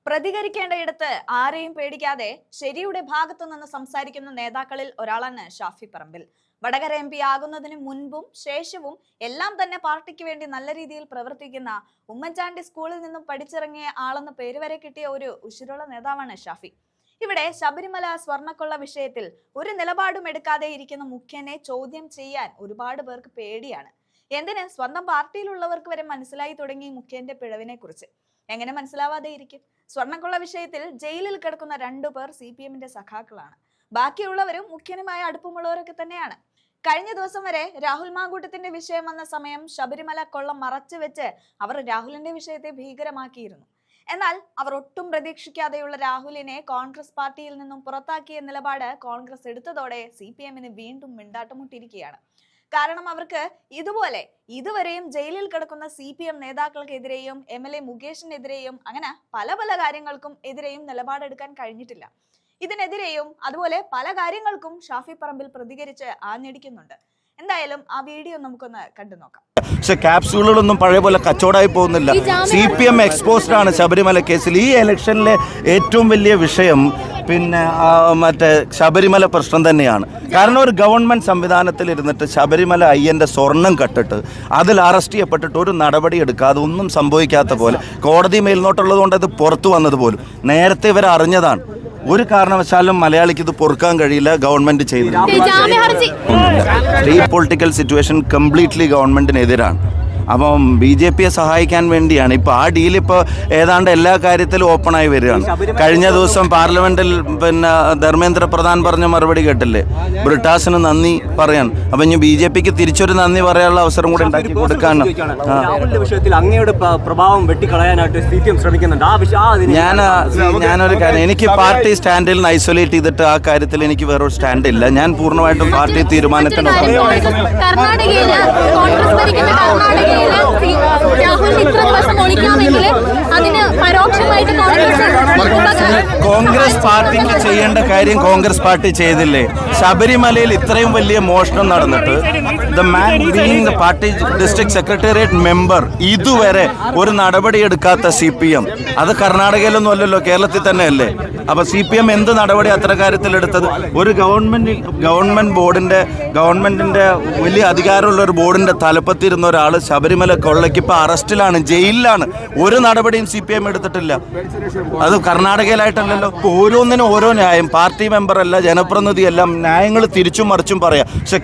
പ്രതികരിക്കേണ്ടയിടത്ത് ആരെയും പേടിക്കാതെ ശരിയുടെ ഭാഗത്തു നിന്ന് സംസാരിക്കുന്ന നേതാക്കളിൽ ഒരാളാണ് ഷാഫി പറമ്പിൽ. വടകര MP ആകുന്നതിന് മുൻപും ശേഷവും എല്ലാം തന്നെ പാർട്ടിക്ക് വേണ്ടി നല്ല രീതിയിൽ പ്രവർത്തിക്കുന്ന, ഉമ്മൻചാണ്ടി സ്കൂളിൽ നിന്നും പഠിച്ചിറങ്ങിയ ആളെന്ന പേര് വരെ കിട്ടിയ ഒരു ഉശിരുള്ള നേതാവാണ് ഷാഫി. ഇവിടെ ശബരിമല സ്വർണ്ണക്കൊള്ള വിഷയത്തിൽ ഒരു നിലപാടും എടുക്കാതെ ഇരിക്കുന്ന മുഖ്യനെ ചോദ്യം ചെയ്യാൻ ഒരുപാട് പേർക്ക് പേടിയാണ്. എന്തിന്, സ്വന്തം പാർട്ടിയിലുള്ളവർക്ക് വരെ മനസ്സിലായി തുടങ്ങി മുഖ്യന്റെ പിഴവിനെ കുറിച്ച്. എങ്ങനെ മനസ്സിലാവാതെ ഇരിക്കും? സ്വർണ്ണക്കൊള്ള വിഷയത്തിൽ ജയിലിൽ കിടക്കുന്ന 2 പേർ CPMന്റെ സഖാക്കളാണ്. ബാക്കിയുള്ളവരും മുഖ്യനുമായി അടുപ്പമുള്ളവരൊക്കെ തന്നെയാണ്. കഴിഞ്ഞ ദിവസം വരെ രാഹുൽ മാങ്കൂട്ടത്തിന്റെ വിഷയം വന്ന സമയം ശബരിമല കൊള്ള മറച്ചു വെച്ച് അവർ രാഹുലിന്റെ വിഷയത്തെ ഭീകരമാക്കിയിരുന്നു. എന്നാൽ അവർ ഒട്ടും പ്രതീക്ഷിക്കാതെയുള്ള രാഹുലിനെ കോൺഗ്രസ് പാർട്ടിയിൽ നിന്നും പുറത്താക്കിയ നിലപാട് കോൺഗ്രസ് എടുത്തതോടെ CPMന് വീണ്ടും മിണ്ടാട്ടമുട്ടിയിരിക്കുകയാണ്. കാരണം അവർക്ക് ഇതുപോലെ ഇതുവരെയും ജയിലിൽ കിടക്കുന്ന CPM നേതാക്കൾക്കെതിരെയും MLA മുകേഷിനെതിരെയും അങ്ങനെ പല കാര്യങ്ങൾക്കും എതിരെയും നിലപാടെടുക്കാൻ കഴിഞ്ഞിട്ടില്ല. ഇതിനെതിരെയും അതുപോലെ പല കാര്യങ്ങൾക്കും ഷാഫി പറമ്പിൽ പ്രതികരിച്ച് ആഞ്ഞടിക്കുന്നുണ്ട്. എന്തായാലും ആ വീഡിയോ നമുക്കൊന്ന് കണ്ടു നോക്കാം. പക്ഷെ ക്യാപ്സ്യൂളുകളൊന്നും പഴയ പോലെ കച്ചവടമായി പോകുന്നില്ല. CPM എക്സ്പോസ്ഡ് ആണ് ശബരിമല കേസിൽ. ഈ ഇലക്ഷനിലെ ഏറ്റവും വലിയ വിഷയം പിന്നെ മറ്റേ ശബരിമല പ്രശ്നം തന്നെയാണ്. കാരണം ഒരു ഗവൺമെൻറ് സംവിധാനത്തിൽ ഇരുന്നിട്ട് ശബരിമല അയ്യൻ്റെ സ്വർണം കട്ടിട്ട് അതിൽ അറസ്റ്റ് ചെയ്യപ്പെട്ടിട്ട് ഒരു നടപടി എടുക്കാതെ ഒന്നും സംഭവിക്കാത്ത പോലെ കോടതി മേൽനോട്ടുള്ളത് കൊണ്ട് അത് പുറത്തു വന്നതുപോലും നേരത്തെ ഇവർ അറിഞ്ഞതാണ്. ഒരു കാരണവശാലും മലയാളിക്ക് ഇത് പൊറുക്കാൻ കഴിയില്ല. ഗവൺമെന്റ് ചെയ്തു ഈ പൊളിറ്റിക്കൽ സിറ്റുവേഷൻ കംപ്ലീറ്റ്ലി ഗവൺമെന്റിനെതിരാണ്. അപ്പം BJPയെ സഹായിക്കാൻ വേണ്ടിയാണ് ഇപ്പോൾ ആ ഡീൽ. ഇപ്പോൾ ഏതാണ്ട് എല്ലാ കാര്യത്തിലും ഓപ്പണായി വരികയാണ്. കഴിഞ്ഞ ദിവസം പാർലമെന്റിൽ പിന്നെ ധർമ്മേന്ദ്ര പ്രധാൻ പറഞ്ഞ മറുപടി കേട്ടില്ലേ, ബ്രിട്ടാസിന് നന്ദി പറയാൻ. അപ്പം ഇനി BJPക്ക് തിരിച്ചൊരു നന്ദി പറയാനുള്ള അവസരം കൂടി ഉണ്ടാക്കി കൊടുക്കാൻ ഞാനൊരു കാര്യം, എനിക്ക് പാർട്ടി സ്റ്റാൻഡിൽ നിന്ന് ഐസൊലേറ്റ് ചെയ്തിട്ട് ആ കാര്യത്തിൽ എനിക്ക് വേറൊരു സ്റ്റാൻഡ് ഇല്ല. ഞാൻ പൂർണ്ണമായിട്ടും പാർട്ടി തീരുമാനത്തിനൊപ്പം. കോൺഗ്രസ് പാർട്ടിക്ക് ചെയ്യേണ്ട കാര്യം കോൺഗ്രസ് പാർട്ടി ചെയ്തില്ലേ? ശബരിമലയിൽ ഇത്രയും വലിയ മോഷണം നടന്നിട്ട് the man being the party district secretariat member ഇതുവരെ ഒരു നടപടി എടുക്കാത്ത CPM, അത് കർണാടകയിലൊന്നും അല്ലല്ലോ, കേരളത്തിൽ തന്നെയല്ലേ. അപ്പൊ CPM എന്ത് നടപടി അത്ര കാര്യത്തിൽ എടുത്തത്? ഒരു ഗവൺമെന്റിന്റെ വലിയ അധികാരമുള്ള ഒരു ബോർഡിന്റെ തലപ്പത്തിരുന്ന ഒരാൾ ശബരിമല കൊള്ളയ്ക്ക് ഇപ്പൊ അറസ്റ്റിലാണ്, ജയിലിലാണ്. ഒരു നടപടിയും CPM എടുത്തിട്ടില്ല. അത് കർണാടകയിലായിട്ടല്ലല്ലോ. ഇപ്പൊ ഓരോന്നിനും ഓരോ ന്യായം. പാർട്ടി മെമ്പർ അല്ല, ജനപ്രതിനിധി എല്ലാം ന്യായങ്ങൾ തിരിച്ചും മറിച്ചും പറയാം. പക്ഷെ